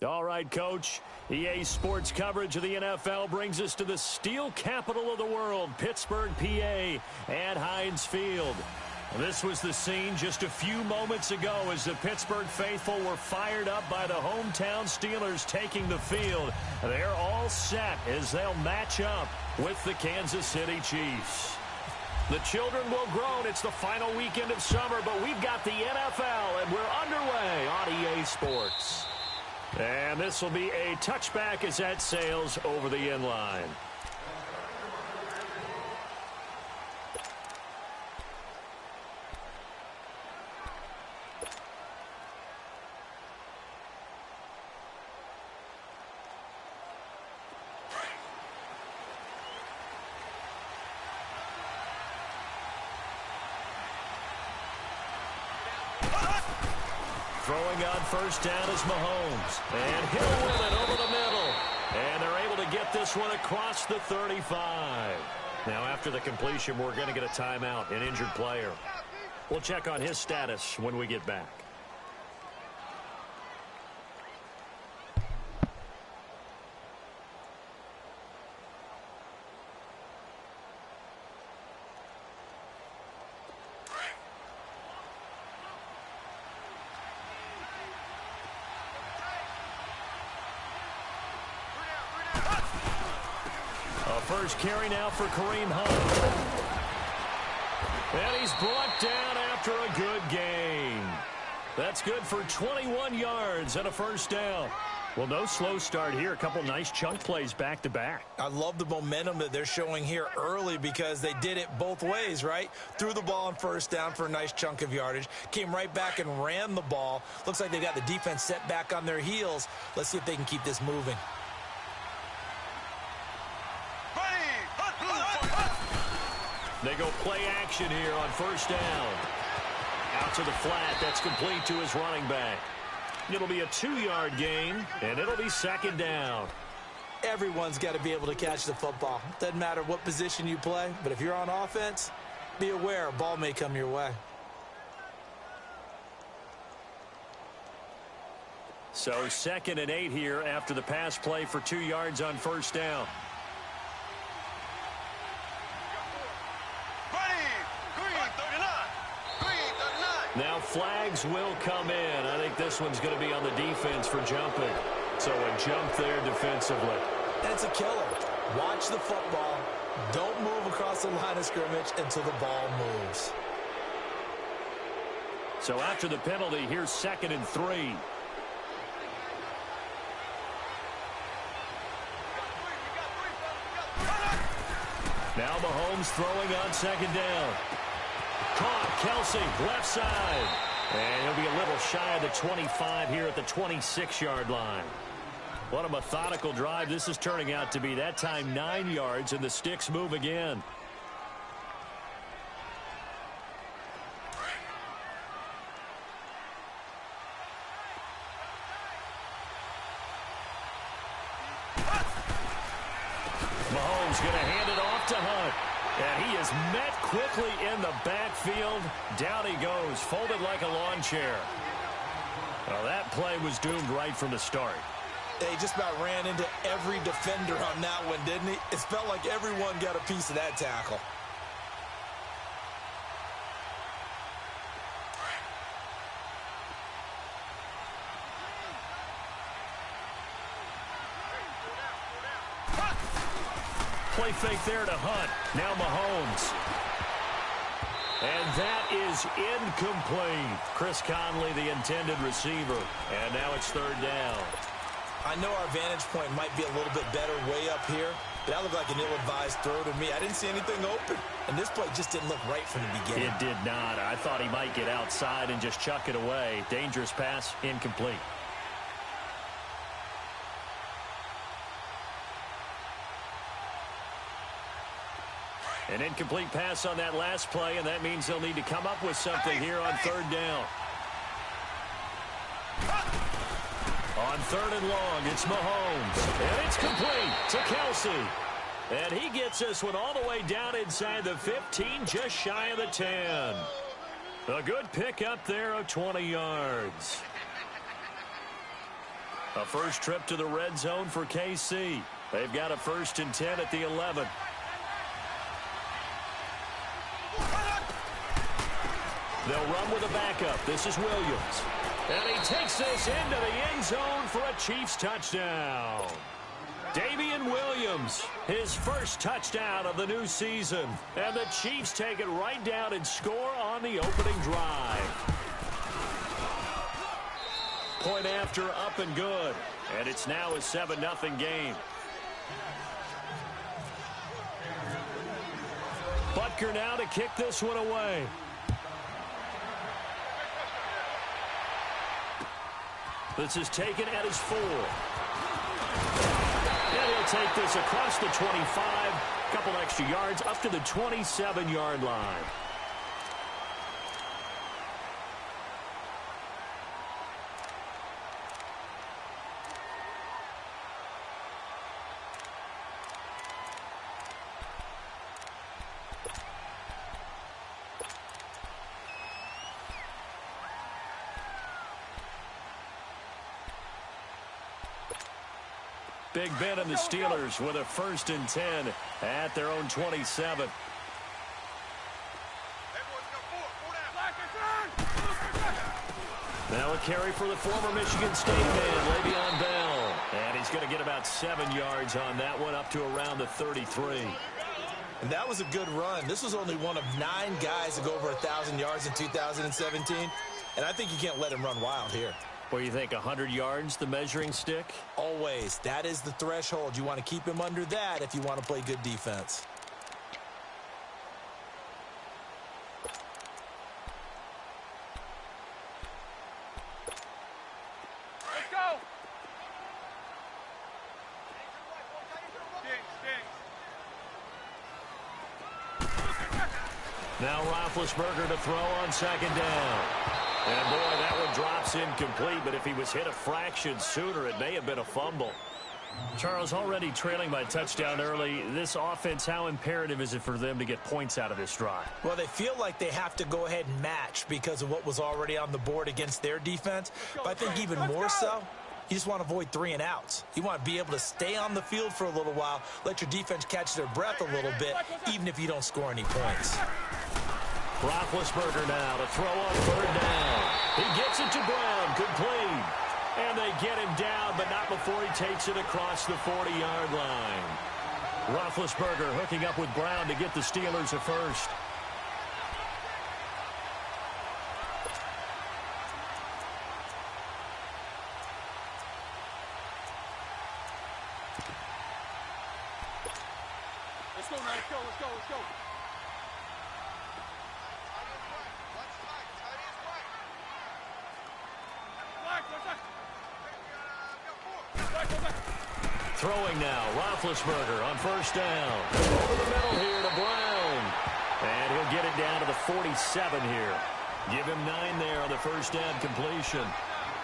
All right, Coach. EA Sports coverage of the NFL brings us to the steel capital of the world, Pittsburgh, PA, at Heinz Field. This was the scene just a few moments ago as the Pittsburgh faithful were fired up by the hometown Steelers taking the field. They're all set as they'll match up with the Kansas City Chiefs. The children will groan. It's the final weekend of summer, but we've got the NFL, and we're underway on EA Sports. And this will be a touchback as that sails over the end line. Throwing on first down is Mahomes. And he'll win it over the middle. And they're able to get this one across the 35. Now, after the completion, we're going to get a timeout, an injured player. We'll check on his status when we get back. First carry now for Kareem Hunt. And he's brought down after a good gain. That's good for 21 yards and a first down. Well, no slow start here. A couple nice chunk plays back-to-back. I love the momentum that they're showing here early because they did it both ways, right? Threw the ball on first down for a nice chunk of yardage. Came right back and ran the ball. Looks like they got the defense set back on their heels. Let's see if they can keep this moving. They go play action here on first down. Out to the flat. That's complete to his running back. It'll be a 2-yard gain, and it'll be second down. Everyone's got to be able to catch the football. Doesn't matter what position you play, but if you're on offense, be aware a ball may come your way. So 2nd and 8 here after the pass play for 2 yards on first down. Now flags will come in. I think this one's going to be on the defense for jumping. So a jump there defensively. That's a killer. Watch the football. Don't move across the line of scrimmage until the ball moves. So after the penalty, here's 2nd and 3. Now Mahomes throwing on 2nd down. Caught, Kelsey, left side. And he'll be a little shy of the 25 here at the 26-yard line. What a methodical drive this is turning out to be. That time 9 yards, and the sticks move again. Mahomes going to hand it off to Hunt. And he is met quickly in the backfield. Down he goes, folded like a lawn chair. Well, that play was doomed right from the start. He just about ran into every defender on that one, didn't he? It felt like everyone got a piece of that tackle. Play fake there to Hunt. Now Mahomes. And that is incomplete. Chris Conley, the intended receiver. And now it's 3rd down. I know our vantage point might be a little bit better way up here, but that looked like an ill-advised throw to me. I didn't see anything open, and this play just didn't look right from the beginning. It did not. I thought he might get outside and just chuck it away. Dangerous pass, incomplete. An incomplete pass on that last play, and that means they'll need to come up with something here on 3rd down. On 3rd and long, it's Mahomes. And it's complete to Kelsey. And he gets this one all the way down inside the 15, just shy of the 10. A good pick up there of 20 yards. A first trip to the red zone for KC. They've got a 1st and 10 at the 11. They'll run with a backup. This is Williams. And he takes this into the end zone for a Chiefs touchdown. Damian Williams, his first touchdown of the new season. And the Chiefs take it right down and score on the opening drive. Point after, up and good. And it's now a 7-0 game. Butker now to kick this one away. This is taken at his 4. And he'll take this across the 25. Couple extra yards up to the 27-yard line. Big Ben and the Steelers with a 1st and 10 at their own 27. Now a carry for the former Michigan State man, Le'Veon Bell. And he's going to get about 7 yards on that one, up to around the 33. And that was a good run. This was only one of 9 guys to go over 1,000 yards in 2017. And I think you can't let him run wild here. What do you think, 100 yards, the measuring stick? Always. That is the threshold. You want to keep him under that if you want to play good defense. Let's go. Now Roethlisberger to throw on 2nd down. And, boy, that one drops incomplete, but if he was hit a fraction sooner, it may have been a fumble. Charles, already trailing by touchdown early, this offense, how imperative is it for them to get points out of this drive? Well, they feel like they have to go ahead and match because of what was already on the board against their defense. But I think even more so, you just want to avoid 3 and outs. You want to be able to stay on the field for a little while, let your defense catch their breath a little bit, even if you don't score any points. Roethlisberger now to throw on 3rd down. He gets it to Brown, complete. And they get him down, but not before he takes it across the 40-yard line. Roethlisberger hooking up with Brown to get the Steelers a 1st. Let's go, man. Let's go. Throwing now, Roethlisberger on 1st down. Over the middle here to Brown. And he'll get it down to the 47 here. Give him 9 there on the 1st down completion.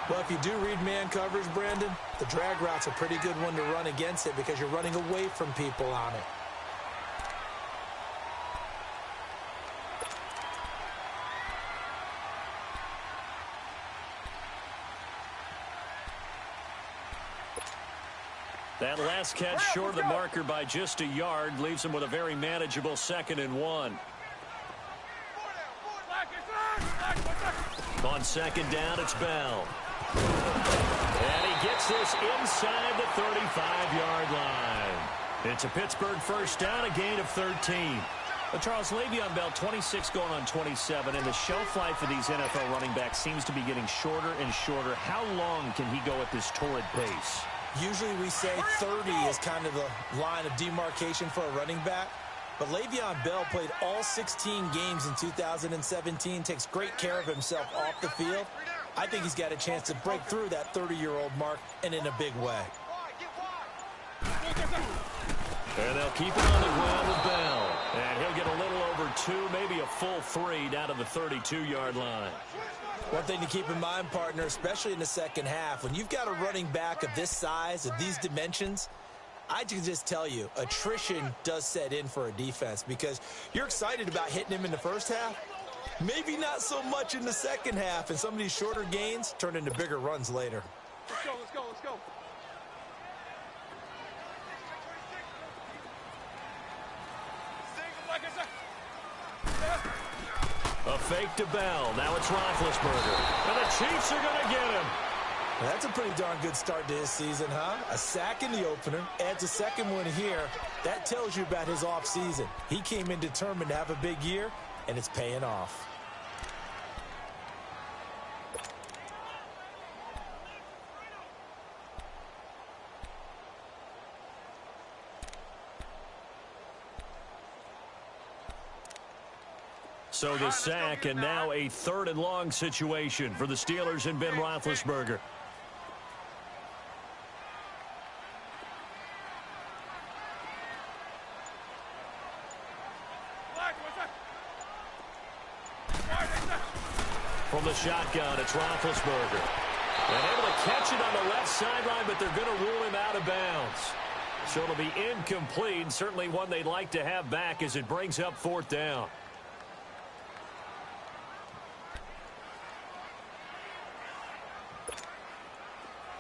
Well, if you do read man coverage, Brandon, the drag route's a pretty good one to run against it because you're running away from people on it. That last catch short of the marker by just a yard leaves him with a very manageable 2nd and 1. On 2nd down, it's Bell. And he gets this inside the 35-yard line. It's a Pittsburgh 1st down, a gain of 13. But Charles, Le'Veon Bell, 26 going on 27, and the shelf life for these NFL running backs seems to be getting shorter and shorter. How long can he go at this torrid pace? Usually we say 30 is kind of the line of demarcation for a running back. But Le'Veon Bell played all 16 games in 2017, takes great care of himself off the field. I think he's got a chance to break through that 30-year-old mark, and in a big way. And they'll keep it on the ground with Bell. And he'll get a little over 2, maybe a full 3 down to the 32-yard line. One thing to keep in mind, partner, especially in the second half, when you've got a running back of this size, of these dimensions, I can just tell you, attrition does set in for a defense because you're excited about hitting him in the first half, maybe not so much in the second half, and some of these shorter gains turn into bigger runs later. Let's go, let's go, let's go. A fake to Bell. Now it's Roethlisberger. And the Chiefs are going to get him. Well, that's a pretty darn good start to his season, huh? A sack in the opener, adds a second one here. That tells you about his offseason. He came in determined to have a big year, and it's paying off. So the sack, and now a 3rd and long situation for the Steelers and Ben Roethlisberger. From the shotgun, it's Roethlisberger. And able to catch it on the left sideline, but they're going to rule him out of bounds. So it'll be incomplete, and certainly one they'd like to have back as it brings up 4th down.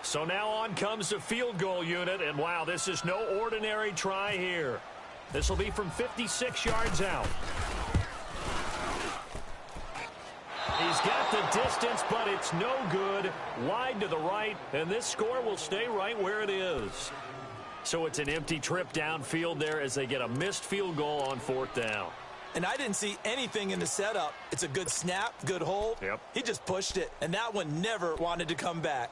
So now on comes the field goal unit, and wow, this is no ordinary try here. This will be from 56 yards out. He's got the distance, but it's no good. Wide to the right, and this score will stay right where it is. So it's an empty trip downfield there as they get a missed field goal on 4th down. And I didn't see anything in the setup. It's a good snap, good hold. Yep. He just pushed it, and that one never wanted to come back.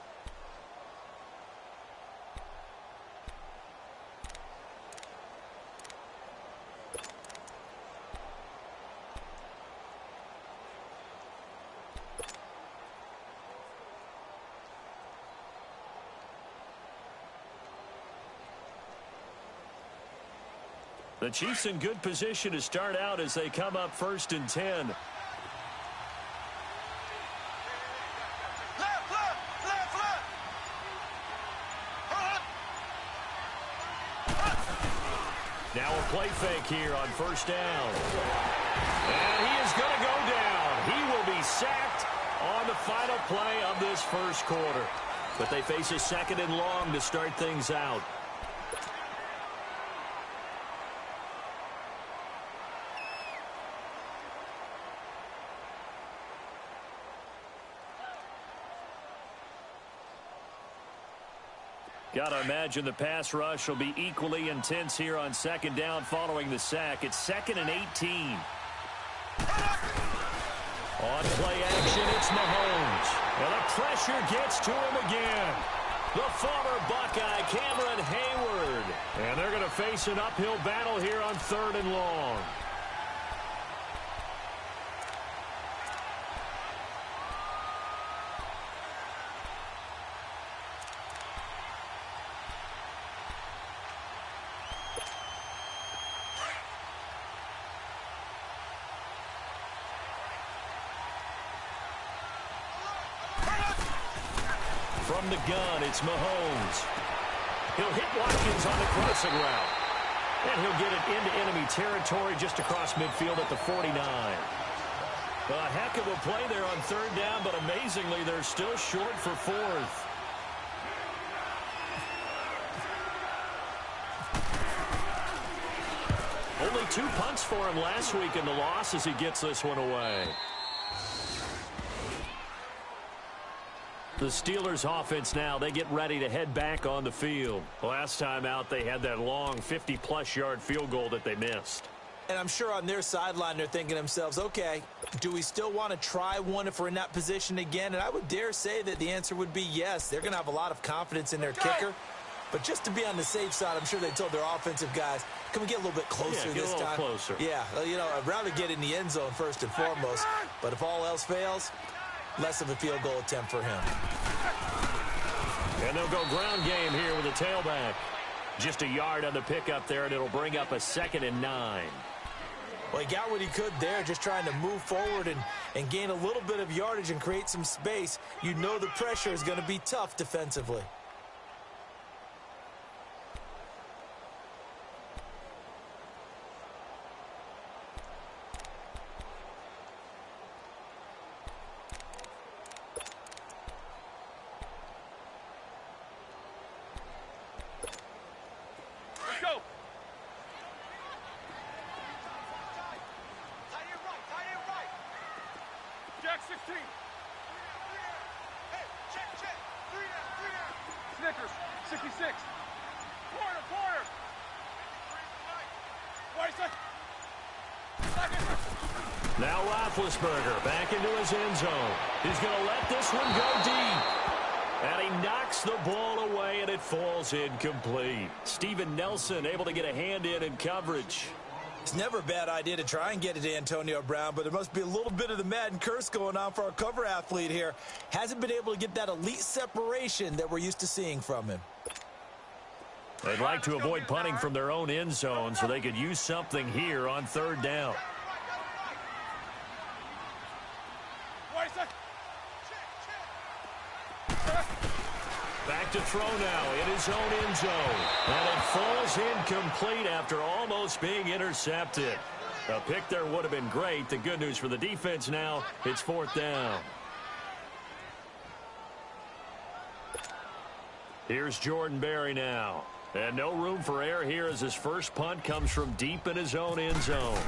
The Chiefs in good position to start out as they come up 1st and 10. Now a play fake here on 1st down. And he is going to go down. He will be sacked on the final play of this 1st quarter. But they face a 2nd and long to start things out. Got to imagine the pass rush will be equally intense here on 2nd down following the sack. It's 2nd and 18. On play action, it's Mahomes. And the pressure gets to him again. The former Buckeye, Cameron Hayward. And they're going to face an uphill battle here on 3rd and long. From the gun, it's Mahomes. He'll hit Watkins on the crossing route. And he'll get it into enemy territory just across midfield at the 49. A heck of a play there on 3rd down, but amazingly, they're still short for 4th. Only 2 punts for him last week in the loss as he gets this one away. The Steelers offense now, they get ready to head back on the field. Last time out, they had that long 50-plus yard field goal that they missed. And I'm sure on their sideline they're thinking to themselves, okay, do we still want to try one if we're in that position again? And I would dare say that the answer would be yes. They're going to have a lot of confidence in their kicker. But just to be on the safe side, I'm sure they told their offensive guys, can we get a little bit closer this time? Yeah, get a little closer. Yeah, you know, I'd rather get in the end zone first and foremost. But if all else fails, less of a field goal attempt for him. And they'll go ground game here with a tailback. Just a yard on the pickup there, and it'll bring up a 2nd and 9. Well, he got what he could there, just trying to move forward and gain a little bit of yardage and create some space. You know the pressure is going to be tough defensively. 16. Hey, check. 3 down. Snickers, 66. Quarter. Now Roethlisberger back into his end zone. He's going to let this one go deep. And he knocks the ball away, and it falls incomplete. Steven Nelson able to get a hand in coverage. It's never a bad idea to try and get it to Antonio Brown, but there must be a little bit of the Madden curse going on for our cover athlete here. Hasn't been able to get that elite separation that we're used to seeing from him. They'd like to avoid punting from their own end zone so they could use something here on third down. Back to throw now in his own end zone. And it falls incomplete after almost being intercepted. A pick there would have been great. The good news for the defense now, it's fourth down. Here's Jordan Berry now. And no room for error here as his first punt comes from deep in his own end zone.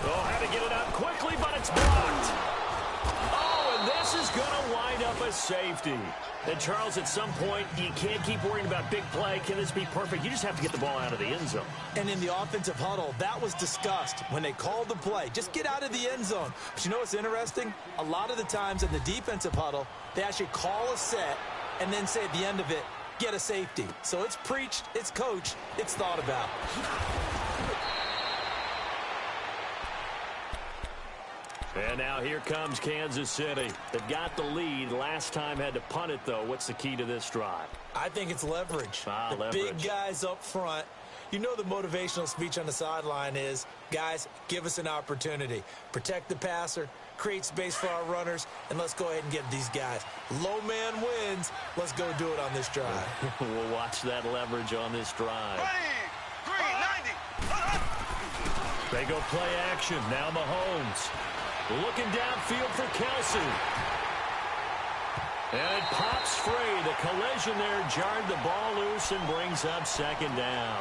Oh, had to get it out quickly, but it's blocked. Oh, and this is going to wind up a safety. And, Charles, at some point, you can't keep worrying about big play. Can this be perfect? You just have to get the ball out of the end zone. And in the offensive huddle, that was discussed when they called the play. Just get out of the end zone. But you know what's interesting? A lot of the times in the defensive huddle, they actually call a set and then say at the end of it, get a safety. So it's preached, it's coached, it's thought about. And now here comes Kansas City. They've got the lead. Last time had to punt it, though. What's the key to this drive? I think it's leverage. The leverage. Big guys up front. You know the motivational speech on the sideline is, guys, give us an opportunity. Protect the passer, create space for our runners, and let's go ahead and get these guys. Low man wins. Let's go do it on this drive. We'll watch that leverage on this drive. 90. They go play action. Now Mahomes. Looking downfield for Kelsey. And it pops free. The collision there jarred the ball loose and brings up second down.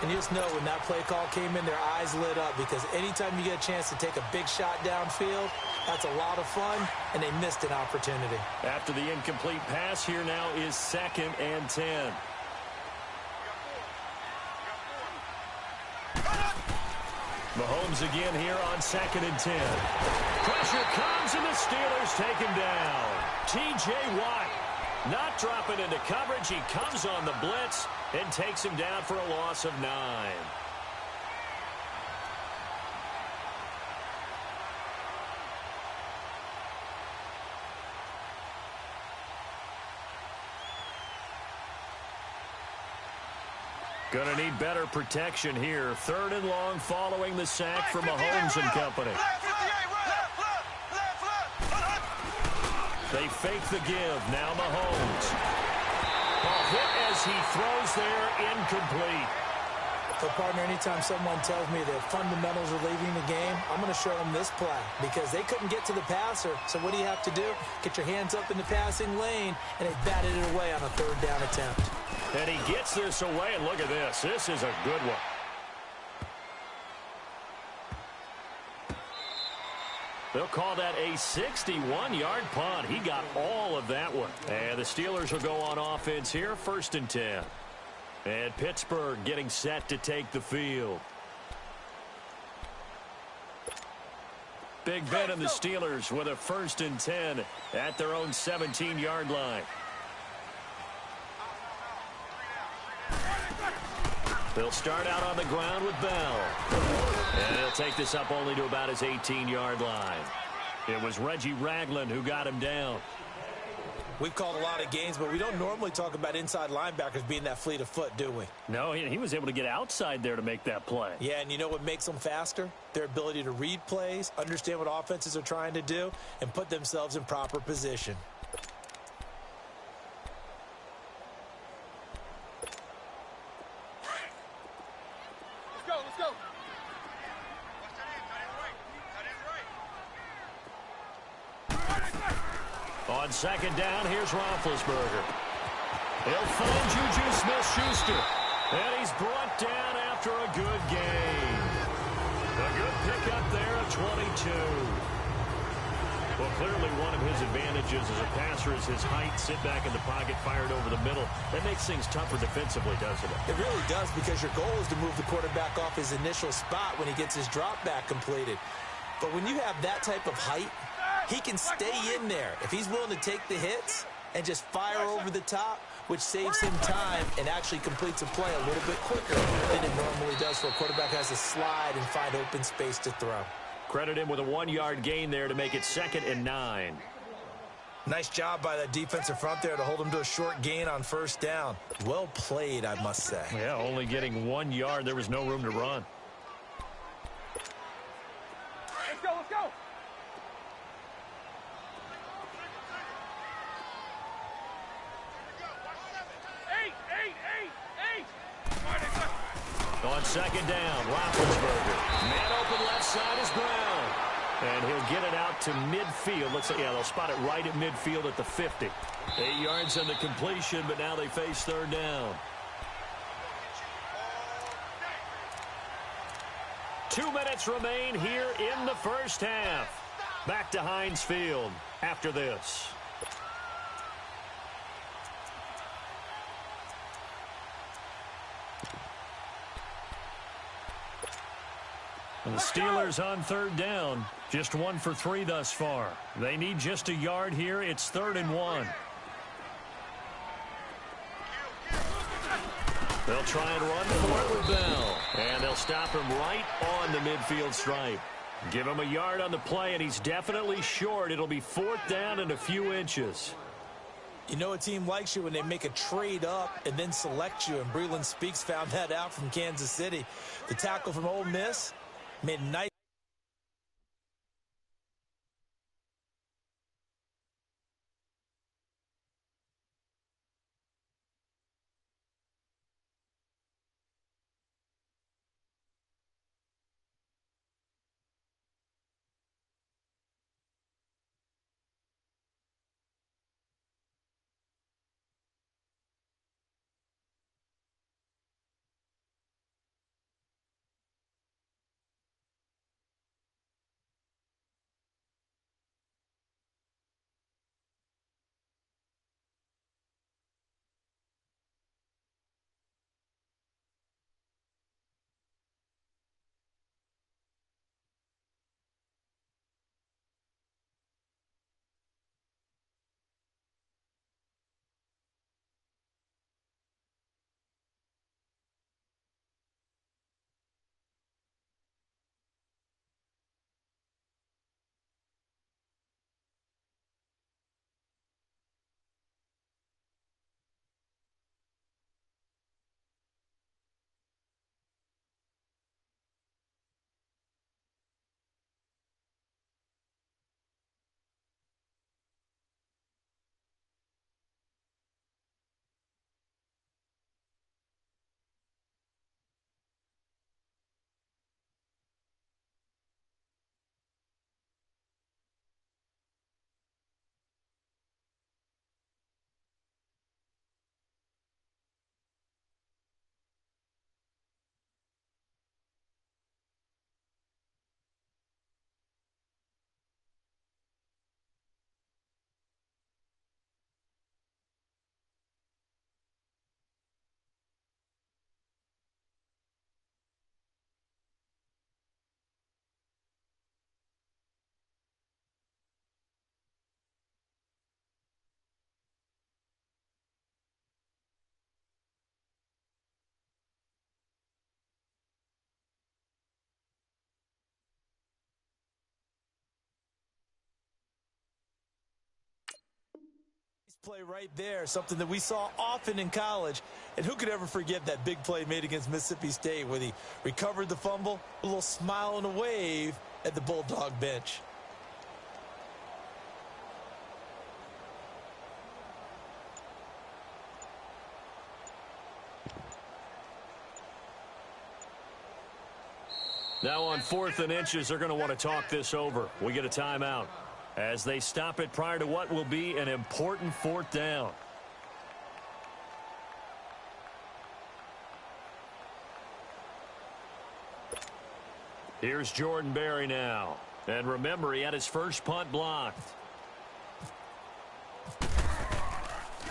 And you just know when that play call came in, their eyes lit up because anytime you get a chance to take a big shot downfield, that's a lot of fun, and they missed an opportunity. After the incomplete pass, here now is 2nd and 10. Mahomes again here on 2nd and 10. Pressure comes, and the Steelers take him down. T.J. Watt not dropping into coverage. He comes on the blitz and takes him down for a loss of 9. Going to need better protection here. 3rd and long following the sack from Mahomes and company. They fake the give. Now Mahomes. Ball hit as he throws there, incomplete. So, partner, anytime someone tells me that fundamentals are leaving the game, I'm going to show them this play because they couldn't get to the passer. So what do you have to do? Get your hands up in the passing lane, and they batted it away on a 3rd down attempt. And he gets this away, and look at this. This is a good one. They'll call that a 61-yard punt. He got all of that one. And the Steelers will go on offense here, 1st and 10. And Pittsburgh getting set to take the field. Big Ben and the Steelers with a 1st and 10 at their own 17-yard line. They'll start out on the ground with Bell. And he'll take this up only to about his 18-yard line. It was Reggie Ragland who got him down. We've called a lot of games, but we don't normally talk about inside linebackers being that fleet of foot, do we? No, he was able to get outside there to make that play. Yeah, and you know what makes them faster? Their ability to read plays, understand what offenses are trying to do, and put themselves in proper position. Let's go. On 2nd down, here's Roethlisberger. He'll find Juju Smith-Schuster. And he's brought down after a good game. A good pickup there of 22. Well, clearly one of his advantages as a passer is his height. Sit back in the pocket, fired over the middle. That makes things tougher defensively, doesn't it? It really does, because your goal is to move the quarterback off his initial spot when he gets his drop back completed. But when you have that type of height, he can stay in there if he's willing to take the hits and just fire over the top, which saves him time and actually completes a play a little bit quicker than it normally does for a quarterback who has to slide and find open space to throw. Credit him with a 1-yard gain there to make it 2nd and 9. Nice job by that defensive front there to hold him to a short gain on first down. Well played, I must say. Yeah, only getting 1 yard. There was no room to run. Let's go, let's go. Eight. On 2nd down, Roethlisberger. Man open left side is Brown. And he'll get it out to midfield. Looks like, yeah, they'll spot it right at midfield at the 50. 8 yards on the completion, but now they face 3rd down. 2 minutes remain here in the first half. Back to Heinz Field after this. And the Steelers on 3rd down. Just 1 for 3 thus far. They need just a yard here. It's 3rd and 1. They'll try and run for it with Bell. And they'll stop him right on the midfield stripe. Give him a yard on the play, and he's definitely short. It'll be 4th down and a few inches. You know a team likes you when they make a trade up and then select you, and Breland Speaks found that out from Kansas City. The tackle from Ole Miss made a nice. Play right there, something that we saw often in college. And who could ever forget that big play made against Mississippi State where he recovered the fumble, a little smile and a wave at the Bulldog bench. Now on 4th and inches, they're going to want to talk this over. We get a timeout as they stop it prior to what will be an important 4th down. Here's Jordan Berry now. And remember, he had his first punt blocked.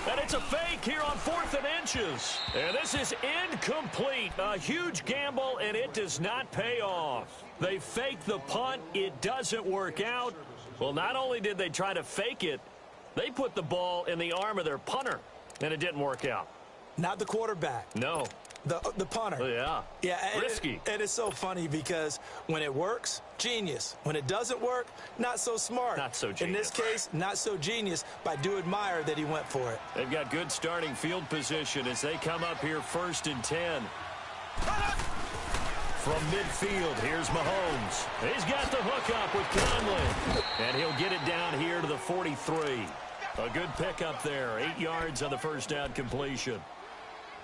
And it's a fake here on 4th and inches. And this is incomplete. A huge gamble, and it does not pay off. They fake the punt. It doesn't work out. Well, not only did they try to fake it, they put the ball in the arm of their punter, and it didn't work out. Not the quarterback. No. The punter. Yeah. Yeah. Risky. And it's so funny because when it works, genius. When it doesn't work, not so smart. Not so genius. In this case, not so genius, but I do admire that he went for it. They've got good starting field position as they come up here 1st and 10. From midfield, here's Mahomes. He's got the hook up with Conley. And he'll get it down here to the 43. A good pickup there. 8 yards on the first down completion.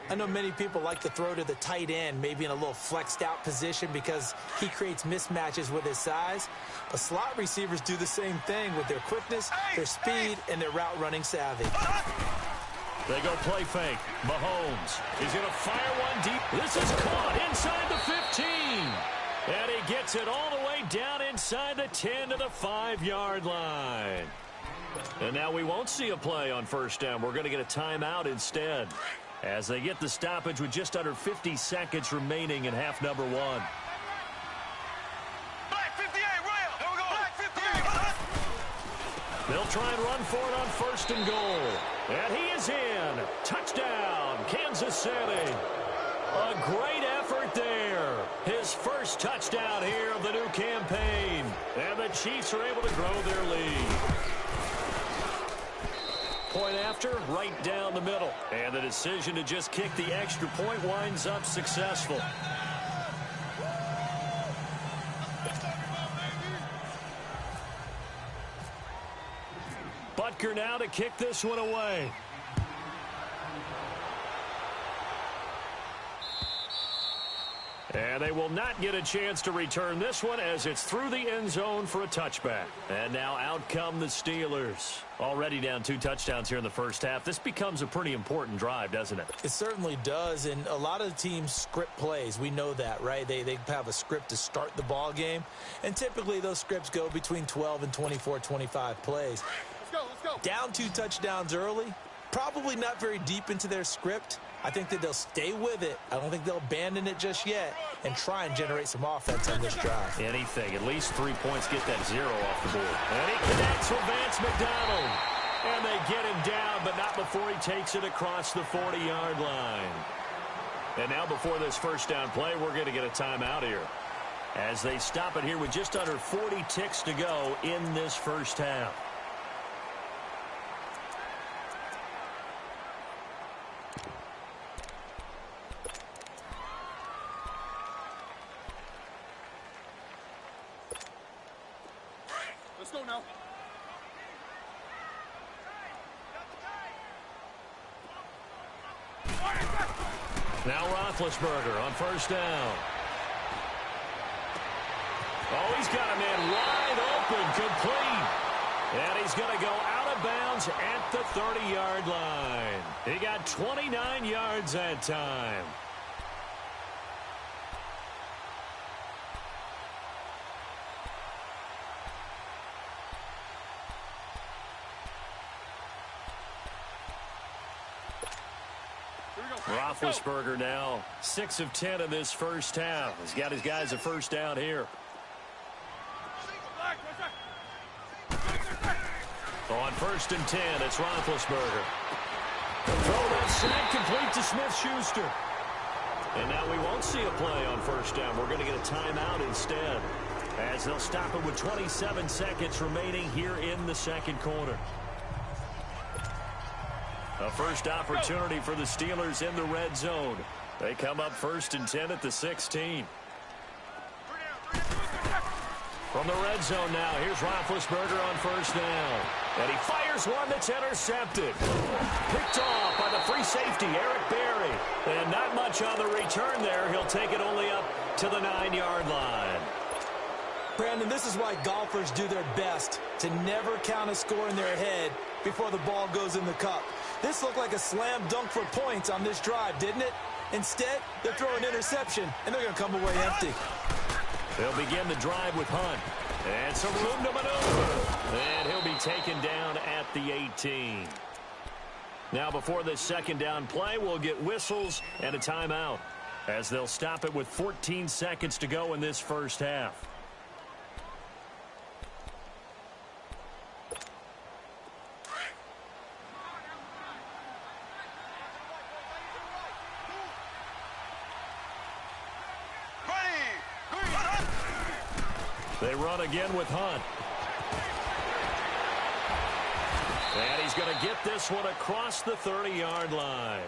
I know many people like to throw to the tight end, maybe in a little flexed out position because he creates mismatches with his size. But slot receivers do the same thing with their quickness, their speed, and their route running savvy. They go play fake. Mahomes. He's going to fire one deep. This is caught inside the 15. And he gets it all the way down inside the 10 to the 5-yard line. And now we won't see a play on first down. We're going to get a timeout instead, as they get the stoppage with just under 50 seconds remaining in half number 1. Black 58, rail. There we go. Black 58. They'll try and run for it on 1st and goal. And he is in. Touchdown, Kansas City. A great effort there. His first touchdown here of the new campaign. And the Chiefs are able to grow their lead. Point after, right down the middle. And the decision to just kick the extra point winds up successful. Butker now to kick this one away. And they will not get a chance to return this one as it's through the end zone for a touchback. And now out come the Steelers. Already down 2 touchdowns here in the first half. This becomes a pretty important drive, doesn't it? It certainly does, and a lot of teams script plays. We know that, right? They have a script to start the ball game, and typically those scripts go between 12 and 24, 25 plays. Let's go. Down 2 touchdowns early, probably not very deep into their script. I think that they'll stay with it. I don't think they'll abandon it just yet and try and generate some offense on this drive. Anything. At least 3 points. Get that 0 off the board. And he connects with Vance McDonald. And they get him down, but not before he takes it across the 40-yard line. And now before this first down play, we're going to get a timeout here, as they stop it here with just under 40 ticks to go in this first half. Let's go now. Now Roethlisberger on first down. Oh, he's got a man wide open, complete. And he's going to go out of bounds at the 30-yard line. He got 29 yards that time. Roethlisberger now 6 of 10 in this first half. He's got his guys a first down here. On 1st and 10, it's Roethlisberger. Throw that sack complete to Smith-Schuster. And now we won't see a play on first down. We're going to get a timeout instead, as they'll stop it with 27 seconds remaining here in the second quarter. A first opportunity for the Steelers in the red zone. They come up 1st and 10 at the 16. From the red zone now, here's Roethlisberger on first down. And he fires one that's intercepted. Picked off by the free safety, Eric Berry. And not much on the return there. He'll take it only up to the 9-yard line. Brandon, this is why golfers do their best to never count a score in their head before the ball goes in the cup. This looked like a slam dunk for points on this drive, didn't it? Instead, they're throwing interception, and they're going to come away empty. They'll begin the drive with Hunt. And some room to maneuver. And he'll be taken down at the 18. Now before this second down play, we'll get whistles and a timeout, as they'll stop it with 14 seconds to go in this first half. They run again with Hunt. And he's going to get this one across the 30-yard line.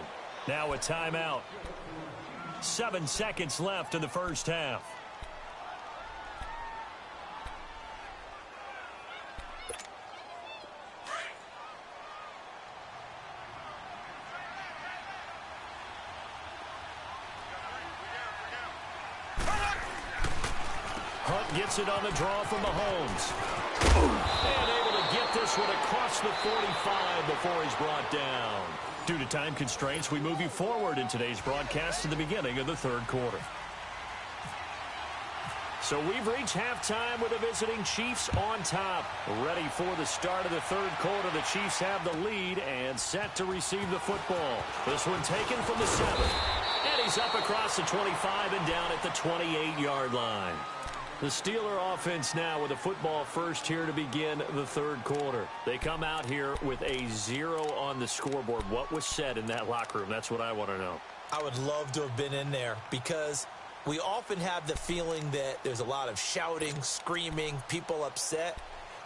Now a timeout. 7 seconds left in the first half. Hunt gets it on the draw from Mahomes. And able to get this one across the 45 before he's brought down. Due to time constraints, we move you forward in today's broadcast to the beginning of the third quarter. So we've reached halftime with the visiting Chiefs on top. Ready for the start of the third quarter. The Chiefs have the lead and set to receive the football. This one taken from the 7. And he's up across the 25 and down at the 28-yard line. The Steeler offense now with a football first here to begin the third quarter. They come out here with a 0 on the scoreboard. What was said in that locker room? That's what I want to know. I would love to have been in there, because we often have the feeling that there's a lot of shouting, screaming, people upset.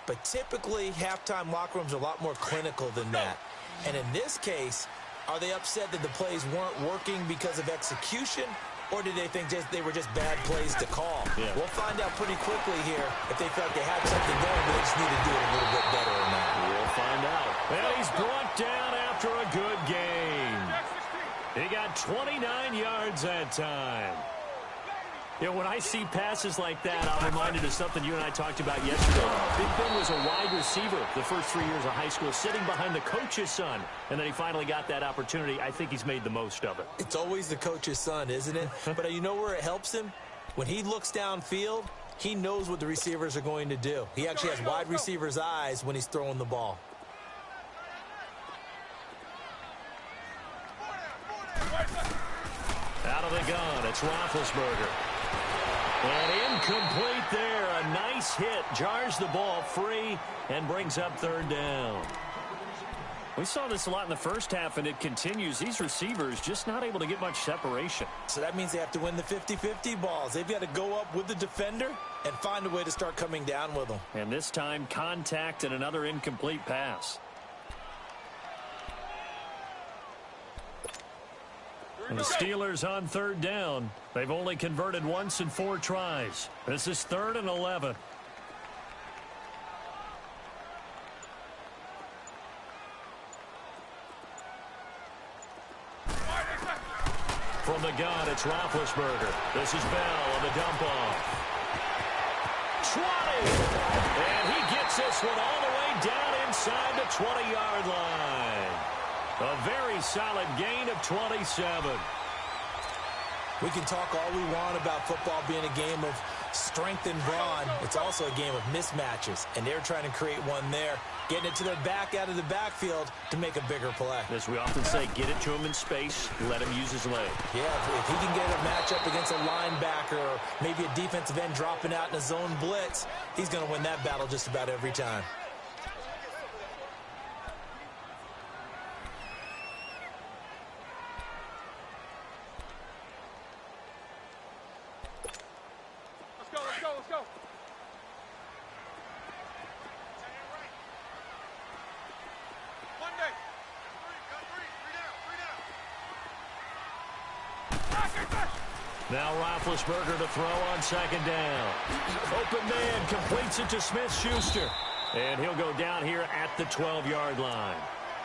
But typically, halftime locker rooms are a lot more clinical than that. And in this case, are they upset that the plays weren't working because of execution? Or did they think they were just bad plays to call? Yeah. We'll find out pretty quickly here if they felt they had something going, but they just need to do it a little bit better or not. We'll find out. And he's brought down after a good game. He got 29 yards that time. You know, when I see passes like that, I'm reminded of something you and I talked about yesterday. Big Ben was a wide receiver the first 3 years of high school, sitting behind the coach's son. And then he finally got that opportunity. I think he's made the most of it. It's always the coach's son, isn't it? But you know where it helps him? When he looks downfield, he knows what the receivers are going to do. He actually has wide receivers' eyes when he's throwing the ball. Out of the gun, it's Roethlisberger. And incomplete there. A nice hit. Jars the ball free and brings up third down. We saw this a lot in the first half, and it continues. These receivers just not able to get much separation. So that means they have to win the 50-50 balls. They've got to go up with the defender and find a way to start coming down with them. And this time, contact and another incomplete pass. And the Steelers on third down. They've only converted once in 4 tries. This is 3rd and 11. From the gun, it's Roethlisberger. This is Bell on the dump off. 20! And he gets this one all the way down inside the 20-yard line. A very solid gain of 27. We can talk all we want about football being a game of strength and brawn. It's also a game of mismatches, and they're trying to create one there, getting it to their back out of the backfield to make a bigger play. As we often say, get it to him in space, let him use his leg. Yeah, if he can get a matchup against a linebacker or maybe a defensive end dropping out in a zone blitz, he's going to win that battle just about every time. Let's go. Monday. Three down. Now Roethlisberger to throw on second down. Open man completes it to Smith-Schuster. And he'll go down here at the 12-yard line.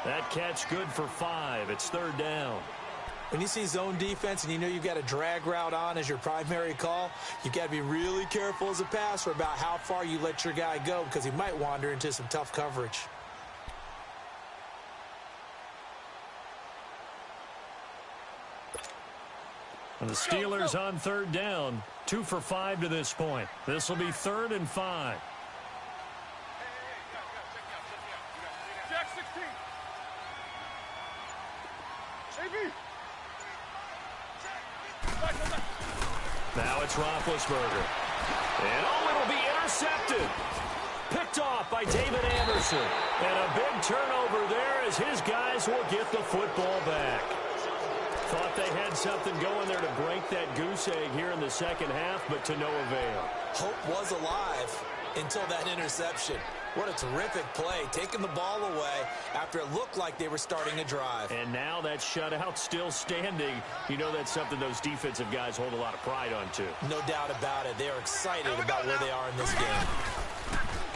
That catch good for 5. It's third down. When you see zone defense and you know you've got a drag route on as your primary call, you've got to be really careful as a passer about how far you let your guy go, because he might wander into some tough coverage. And the Steelers on third down, 2 for 5 to this point. This will be 3rd and 5. Jack 16. AB. Now it's Roethlisberger. And it'll be intercepted. Picked off by David Anderson. And a big turnover there as his guys will get the football back. Thought they had something going there to break that goose egg here in the second half, but to no avail. Hope was alive until that interception. What a terrific play, taking the ball away after it looked like they were starting a drive. And now that shutout still standing. You know that's something those defensive guys hold a lot of pride on, too. No doubt about it. They are excited about where they are in this game.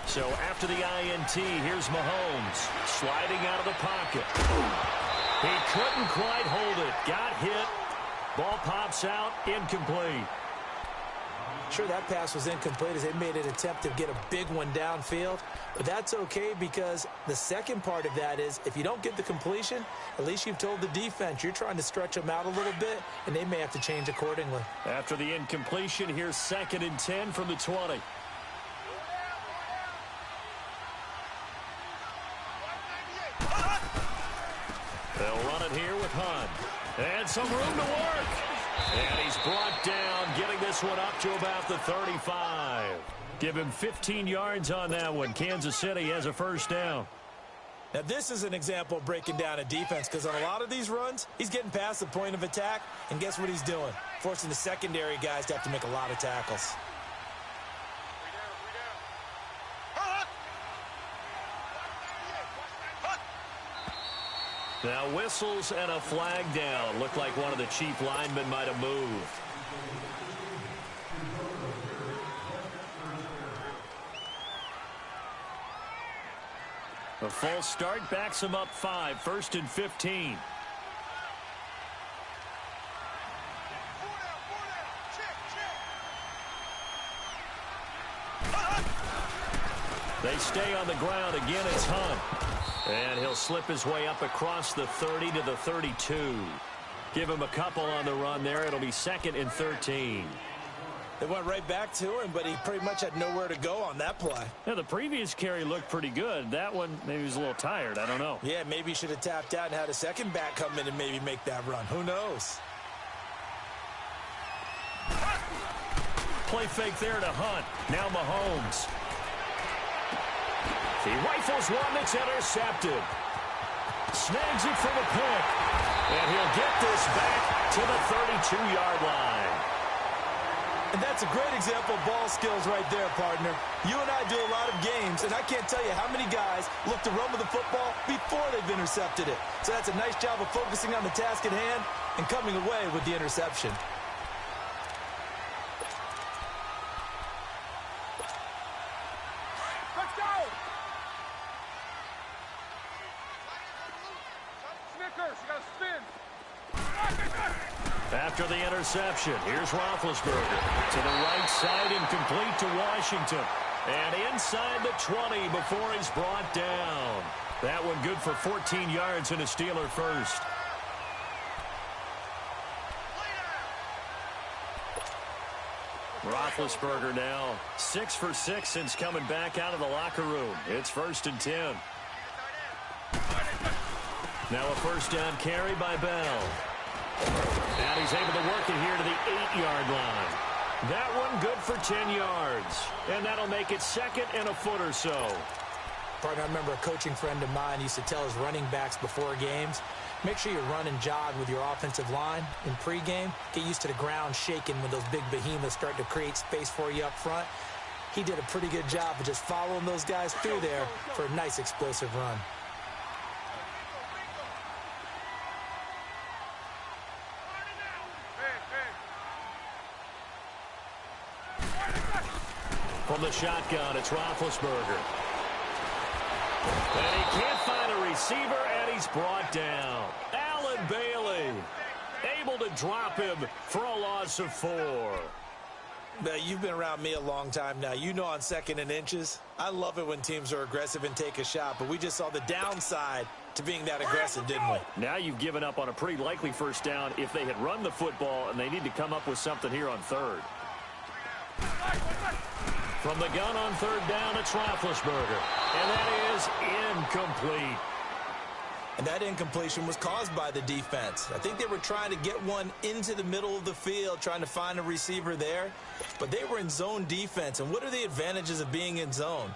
So after the INT, here's Mahomes sliding out of the pocket. He couldn't quite hold it. Got hit. Ball pops out. Incomplete. Sure, that pass was incomplete as they made an attempt to get a big one downfield. But that's okay because the second part of that is if you don't get the completion, at least you've told the defense you're trying to stretch them out a little bit, and they may have to change accordingly. After the incompletion, here's 2nd and 10 from the 20. They'll run it here with Hunt. And some room to work. And he's brought down, getting this one up to about the 35. Give him 15 yards on that one. Kansas City has a first down. Now, this is an example of breaking down a defense because on a lot of these runs, he's getting past the point of attack, and guess what he's doing? Forcing the secondary guys to have to make a lot of tackles. Now whistles and a flag down. Looked like one of the chief linemen might have moved. A false start backs him up 5. 1st and 15. They stay on the ground. Again, it's Hunt. And he'll slip his way up across the 30 to the 32. Give him a couple on the run there. It'll be 2nd and 13. They went right back to him, but he pretty much had nowhere to go on that play. Yeah, the previous carry looked pretty good. That one, maybe he was a little tired. I don't know. Yeah, maybe he should have tapped out and had a second back come in and maybe make that run. Who knows? Play fake there to Hunt. Now Mahomes. He rifles one that's intercepted. Snags it for the pick. And he'll get this back to the 32-yard line. And that's a great example of ball skills right there, partner. You and I do a lot of games, and I can't tell you how many guys look to run with the football before they've intercepted it. So that's a nice job of focusing on the task at hand and coming away with the interception. Let's go! Snickers, you gotta spin. After the interception, here's Roethlisberger. To the right side, incomplete to Washington. And inside the 20 before he's brought down. That one good for 14 yards and a Steeler first. Roethlisberger now 6 for 6 since coming back out of the locker room. It's 1st and 10. Now a first down carry by Bell. And he's able to work it here to the 8-yard line. That one good for 10 yards. And that'll make it 2nd and a foot or so. Partner, I remember a coaching friend of mine used to tell his running backs before games, make sure you run and jog with your offensive line in pregame. Get used to the ground shaking when those big behemoths start to create space for you up front. He did a pretty good job of just following those guys through there for a nice explosive run. From the shotgun, it's Roethlisberger. And he can't find a receiver, and he's brought down. Allen Bailey able to drop him for a loss of 4. Now, you've been around me a long time now. You know on 2nd and inches, I love it when teams are aggressive and take a shot, but we just saw the downside to being that aggressive, didn't we? Now you've given up on a pretty likely first down if they had run the football, and they need to come up with something here on third. From the gun on third down, it's Roethlisberger. And that is incomplete. And that incompletion was caused by the defense. I think they were trying to get one into the middle of the field, trying to find a receiver there. But they were in zone defense. And what are the advantages of being in zone?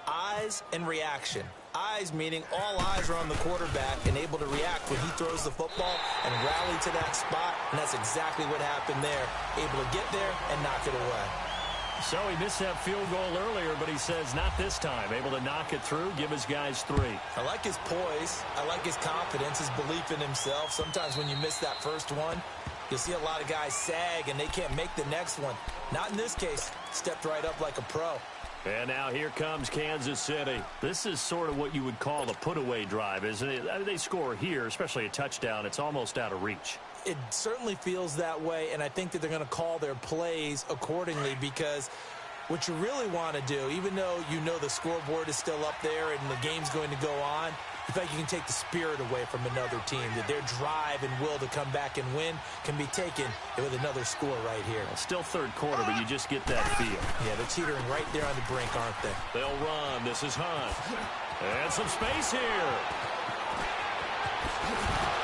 Eyes and reaction. Eyes meaning all eyes are on the quarterback and able to react when he throws the football and rally to that spot. And that's exactly what happened there. Able to get there and knock it away. So he missed that field goal earlier, but he says not this time. Able to knock it through, give his guys 3. I like his poise. I like his confidence, his belief in himself. Sometimes when you miss that first one, you'll see a lot of guys sag and they can't make the next one. Not in this case. Stepped right up like a pro. And now here comes Kansas City. This is sort of what you would call the put-away drive, isn't it? I mean, they score here, especially a touchdown. It's almost out of reach. It certainly feels that way, and I think that they're going to call their plays accordingly because what you really want to do, even though you know the scoreboard is still up there and the game's going to go on, I feel like you can take the spirit away from another team, that their drive and will to come back and win can be taken with another score right here. Well, still third quarter, but you just get that feel. Yeah, they're teetering right there on the brink, aren't they? They'll run. This is Hunt. And some space here.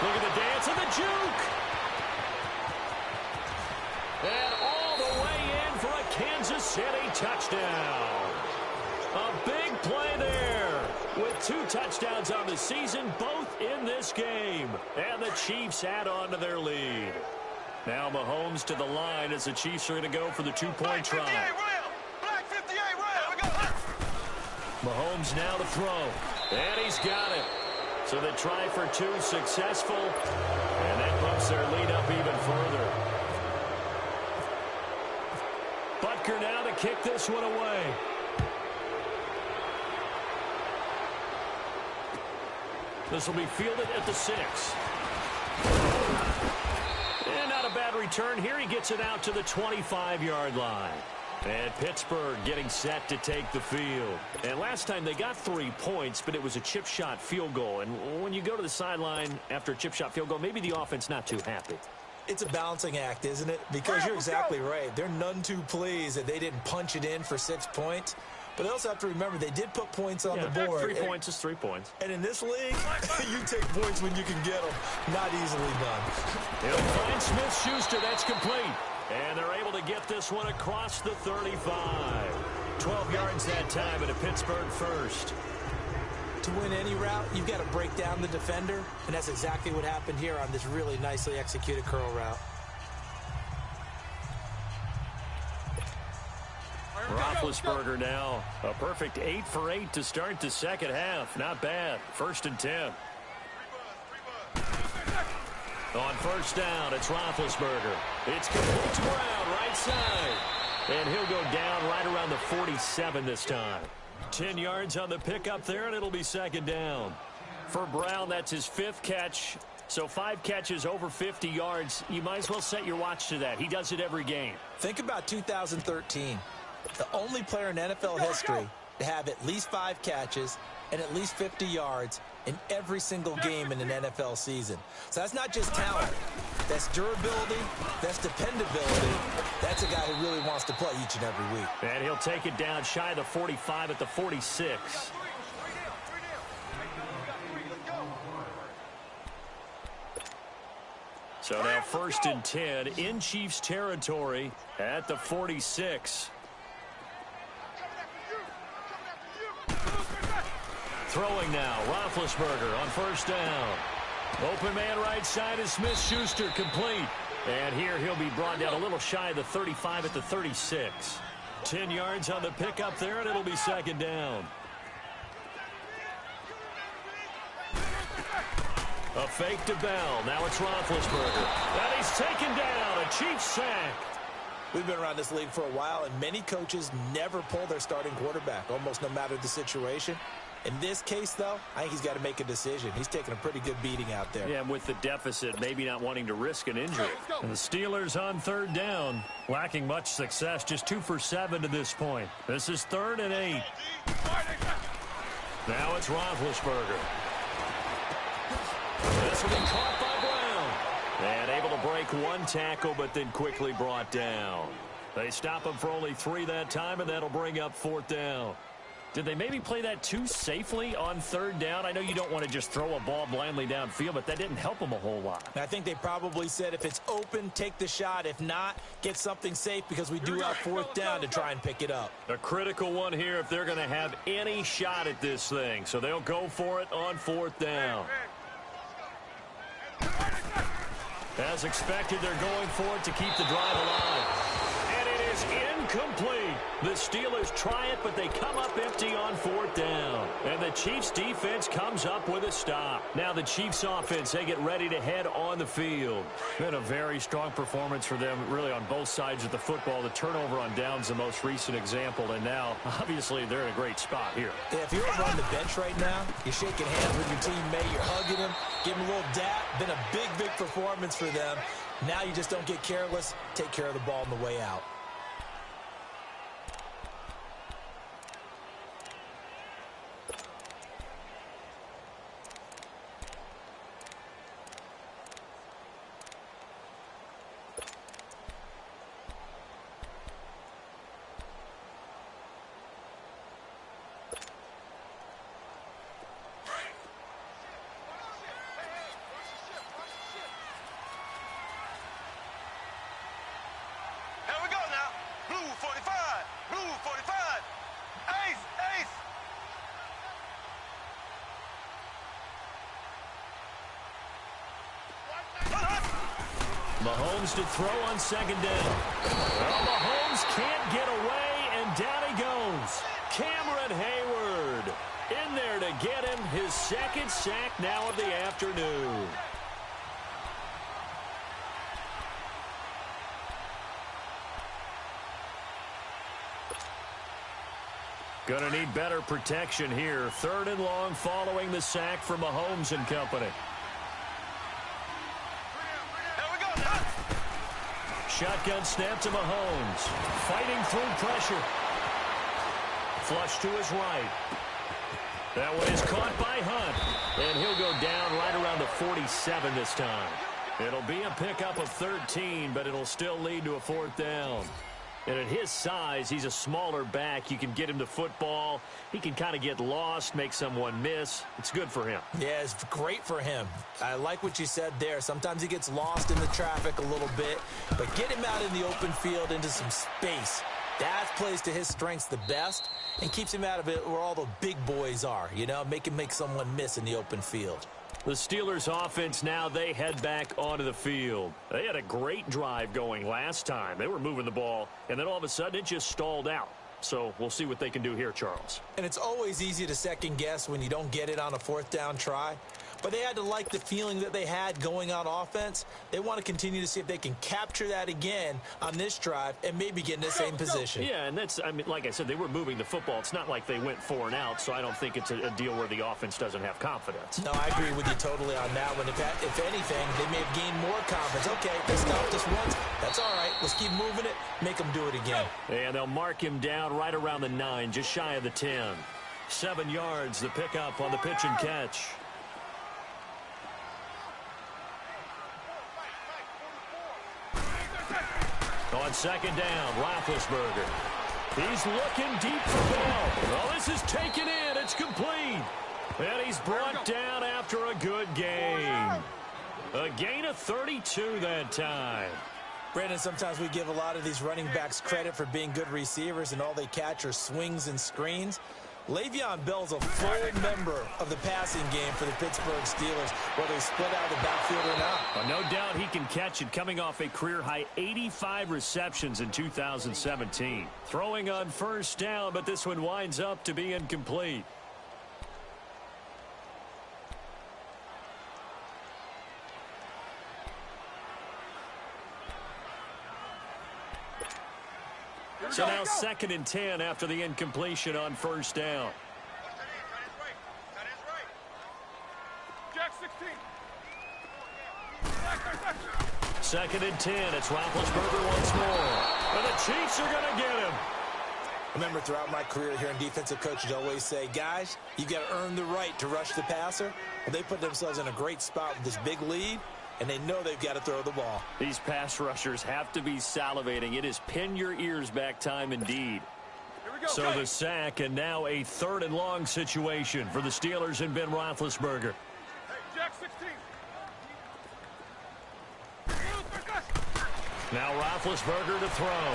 Look at the dance and the juke. And all the way in for a Kansas City touchdown. A big play there with 2 touchdowns on the season, both in this game. And the Chiefs add on to their lead. Now Mahomes to the line as the Chiefs are going to go for the 2-point try. Black 58, we go. Mahomes now to throw. And he's got it. So the try for 2 successful. And that bumps their lead up even further. Butker now to kick this one away. This will be fielded at the 6. And not a bad return here. He gets it out to the 25-yard line. And Pittsburgh getting set to take the field. And last time they got 3 points, but it was a chip shot field goal. And when you go to the sideline after a chip shot field goal, maybe the offense not too happy. It's a balancing act, isn't it? Because you're exactly right. They're none too pleased that they didn't punch it in for 6 points. But they also have to remember they did put points on the board. 3 points is 3 points. And in this league, you take points when you can get them. Not easily done. He'll find Smith-Schuster. That's complete. And they're able to get this one across the 35. 12 yards that time and a Pittsburgh first. To win any route, you've got to break down the defender. And that's exactly what happened here on this really nicely executed curl route. Roethlisberger now. A perfect 8 for 8 to start the second half. Not bad. 1st and 10. On first down, it's Roethlisberger. It's complete to Brown, right side. And he'll go down right around the 47 this time. 10 yards on the pickup there, and it'll be 2nd down. For Brown, that's his 5th catch. So 5 catches over 50 yards. You might as well set your watch to that. He does it every game. Think about 2013. The only player in NFL history to have at least 5 catches and at least 50 yards in every single game in an NFL season. So that's not just talent. That's durability. That's dependability. That's a guy who really wants to play each and every week. And he'll take it down shy of the 45 at the 46. So now 1st and 10 in Chiefs territory at the 46. Throwing now, Roethlisberger on first down. Open man right side is Smith-Schuster, complete. And here he'll be brought down a little shy of the 35 at the 36. 10 yards on the pickup there, and it'll be 2nd down. A fake to Bell. Now it's Roethlisberger. And he's taken down. A Chiefs sack. We've been around this league for a while, and many coaches never pull their starting quarterback, almost no matter the situation. In this case, though, I think he's got to make a decision. He's taking a pretty good beating out there. Yeah, and with the deficit, maybe not wanting to risk an injury. And the Steelers on 3rd down, lacking much success, just 2 for 7 to this point. This is 3rd and 8. Now it's Roethlisberger. This will be caught by Brown. And able to break one tackle, but then quickly brought down. They stop him for only 3 that time, and that'll bring up 4th down. Did they maybe play that too safely on 3rd down? I know you don't want to just throw a ball blindly downfield, but that didn't help them a whole lot. I think they probably said if it's open, take the shot. If not, get something safe because we do have 4th down to try and pick it up. A critical one here if they're going to have any shot at this thing. So they'll go for it on 4th down. As expected, they're going for it to keep the drive alive. And it is incomplete. The Steelers try it, but they come up empty on 4th down. And the Chiefs' defense comes up with a stop. Now the Chiefs' offense, they get ready to head on the field. Been a very strong performance for them, really, on both sides of the football. The turnover on downs, the most recent example. And now, obviously, they're in a great spot here. Yeah, if you're over on the bench right now, you're shaking hands with your teammate, you're hugging him, giving him a little dap. Been a big, big performance for them. Now you just don't get careless. Take care of the ball on the way out. Mahomes to throw on 2nd down. Well, Mahomes can't get away, and down he goes. Cameron Hayward in there to get him his 2nd sack now of the afternoon. Gonna need better protection here. 3rd and long following the sack from Mahomes and company. Shotgun snap to Mahomes. Fighting through pressure. Flush to his right. That one is caught by Hunt. And he'll go down right around the 47 this time. It'll be a pickup of 13, but it'll still lead to a 4th down. And at his size, he's a smaller back. You can get him to football. He can kind of get lost, make someone miss. It's good for him. Yeah, it's great for him. I like what you said there. Sometimes he gets lost in the traffic a little bit, but get him out in the open field into some space. That plays to his strengths the best and keeps him out of it where all the big boys are, you know, make him make someone miss in the open field. The Steelers offense now, they head back onto the field. They had a great drive going last time. They were moving the ball, and then all of a sudden it just stalled out. So we'll see what they can do here, Charles. And it's always easy to second guess when you don't get it on a 4th down try. But they had to like the feeling that they had going on offense. They want to continue to see if they can capture that again on this drive and maybe get in the same position. Yeah, and that's, I mean, like I said, they were moving the football. It's not like they went 4 and out, so I don't think it's a deal where the offense doesn't have confidence. No, I agree with you totally on that one. If anything, they may have gained more confidence. Okay, they stopped us once. That's all right. Let's keep moving it, make them do it again. And they'll mark him down right around the 9, just shy of the 10. 7 yards, the pickup on the pitch and catch. On 2nd down, Roethlisberger. He's looking deep for Bell. Well, this is taken in. It's complete. And he's brought down after a good game. A gain of 32 that time. Brandon, sometimes we give a lot of these running backs credit for being good receivers, and all they catch are swings and screens. Le'Veon Bell's a full member of the passing game for the Pittsburgh Steelers, whether he's split out of the backfield or not. Well, no doubt he can catch it, coming off a career-high 85 receptions in 2017. Throwing on 1st down, but this one winds up to be incomplete. So now 2nd and 10 after the incompletion on 1st down. Jack 16. 2nd and 10. It's Roethlisberger once more. And the Chiefs are going to get him. Remember, throughout my career here in defensive coaches always say, guys, you got to earn the right to rush the passer. Well, they put themselves in a great spot with this big lead, and they know they've got to throw the ball. These pass rushers have to be salivating. It is pin your ears back time indeed. So the sack, and now a 3rd and long situation for the Steelers and Ben Roethlisberger. Hey, Jack 16. Now Roethlisberger to throw.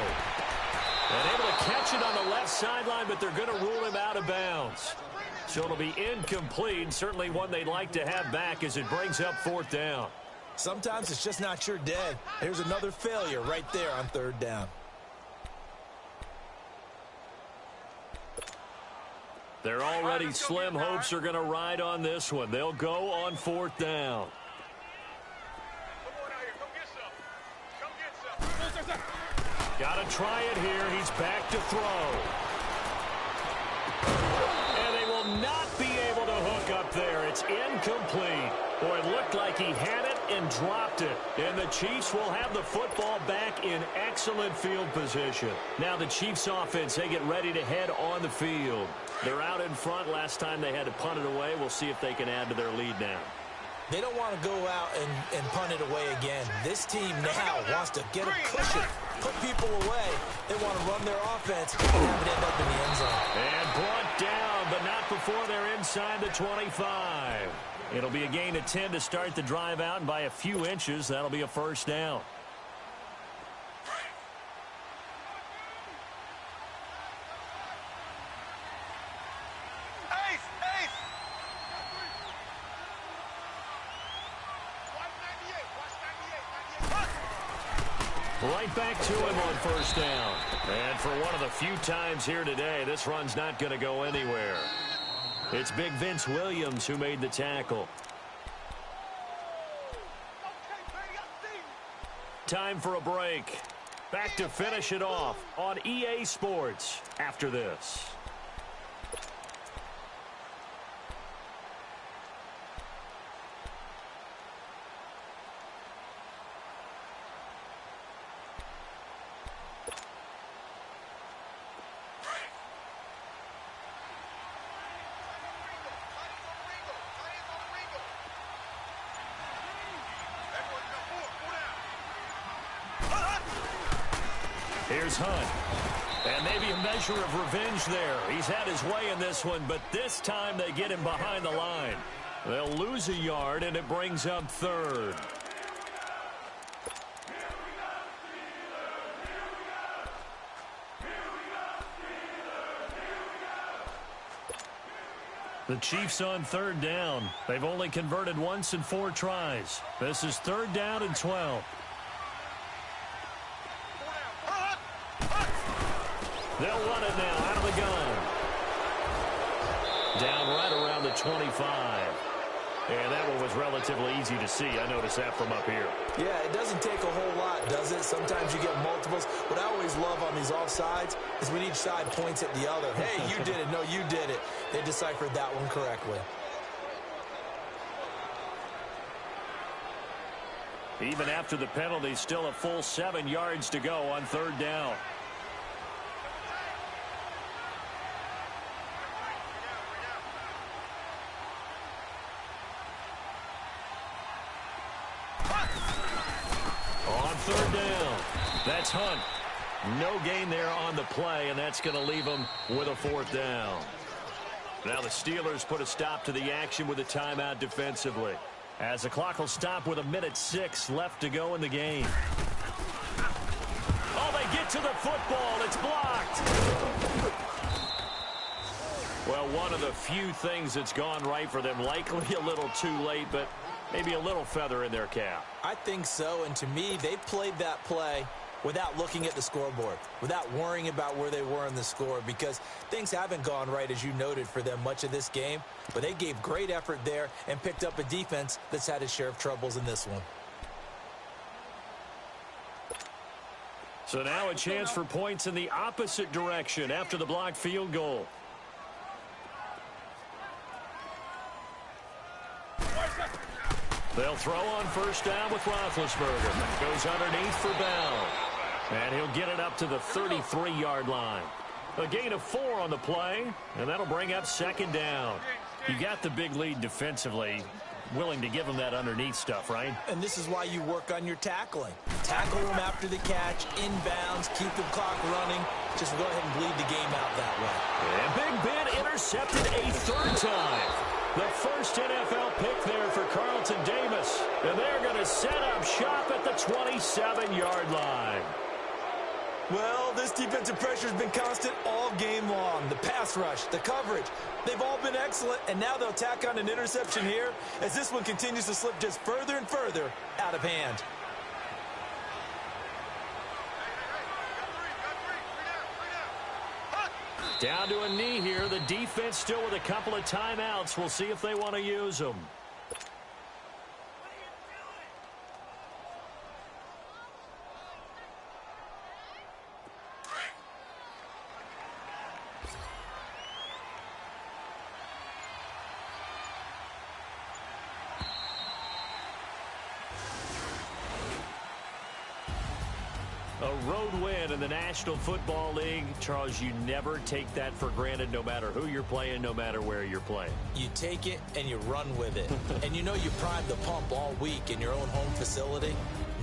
And able to catch it on the left sideline, but they're going to rule him out of bounds. So it'll be incomplete, certainly one they'd like to have back as it brings up 4th down. Sometimes it's just not your day. Here's another failure right there on 3rd down. Their already slim hopes are going to ride on this one. They'll go on 4th down. Got to try it here. He's back to throw. And they will not be able to hook up there. It's incomplete. Boy, it looked like he had it and dropped it. And the Chiefs will have the football back in excellent field position. Now the Chiefs offense, they get ready to head on the field. They're out in front. Last time they had to punt it away. We'll see if they can add to their lead now. They don't want to go out and punt it away again. This team now wants to get a cushion, put people away. They want to run their offense and have it end up in the end zone. And brought down, but not before they're inside the 25. It'll be a gain of 10 to start the drive out, and by a few inches, that'll be a 1st down. Right back to him on 1st down. And for one of the few times here today, this run's not going to go anywhere. It's big Vince Williams who made the tackle. Time for a break. Back to finish it off on EA Sports after this. Here's Hunt. And maybe a measure of revenge there. He's had his way in this one, but this time they get him behind the line. They'll lose a yard, and it brings up 3rd. The Chiefs on 3rd down. They've only converted once in 4 tries. This is 3rd down and 12. They'll run it now out of the gun. Down right around the 25. And that one was relatively easy to see. I noticed that from up here. Yeah, it doesn't take a whole lot, does it? Sometimes you get multiples. What I always love on these offsides is when each side points at the other. Hey, you did it. No, you did it. They deciphered that one correctly. Even after the penalty, still a full 7 yards to go on 3rd down. On 3rd down, that's Hunt. No gain there on the play, and that's going to leave them with a 4th down. Now the Steelers put a stop to the action with a timeout defensively, as the clock will stop with 1:06 left to go in the game. Oh, they get to the football. It's blocked. Well, one of the few things that's gone right for them. Likely a little too late, but maybe a little feather in their cap. I think so, and to me, they played that play without looking at the scoreboard, without worrying about where they were in the score, because things haven't gone right, as you noted, for them much of this game. But they gave great effort there and picked up a defense that's had its share of troubles in this one. So now a chance for points in the opposite direction after the blocked field goal. They'll throw on 1st down with Roethlisberger. Goes underneath for Bell. And he'll get it up to the 33-yard line. A gain of 4 on the play, and that'll bring up second down. You got the big lead defensively. Willing to give them that underneath stuff, right? And this is why you work on your tackling. Tackle them after the catch, inbounds, keep the clock running. Just go ahead and bleed the game out that way. And Big Ben intercepted a 3rd time. The first NFL pick there for Carlton Davis. And they're going to set up shop at the 27-yard line. Well, this defensive pressure has been constant all game long. The pass rush, the coverage, they've all been excellent, and now they'll tack on an interception here as this one continues to slip just further and further out of hand. Down to a knee here. The defense still with a couple of timeouts. We'll see if they want to use them. A road win in the National Football League. Charles, you never take that for granted no matter who you're playing, no matter where you're playing. You take it and you run with it. And you know you prime the pump all week in your own home facility.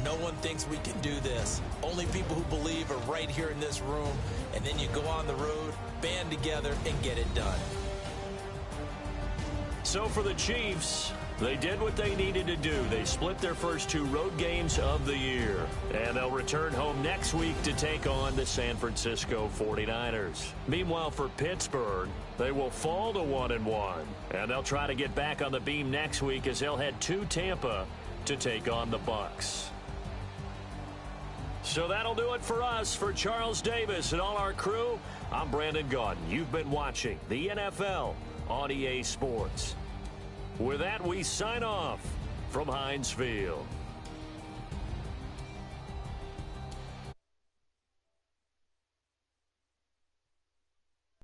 No one thinks we can do this. Only people who believe are right here in this room. And then you go on the road, band together, and get it done. So for the Chiefs, they did what they needed to do. They split their first 2 road games of the year. And they'll return home next week to take on the San Francisco 49ers. Meanwhile, for Pittsburgh, they will fall to 1-1. And they'll try to get back on the beam next week as they'll head to Tampa to take on the Bucs. So that'll do it for us. For Charles Davis and all our crew, I'm Brandon Gaudin. You've been watching the NFL on EA Sports. With that, we sign off from Heinz Field.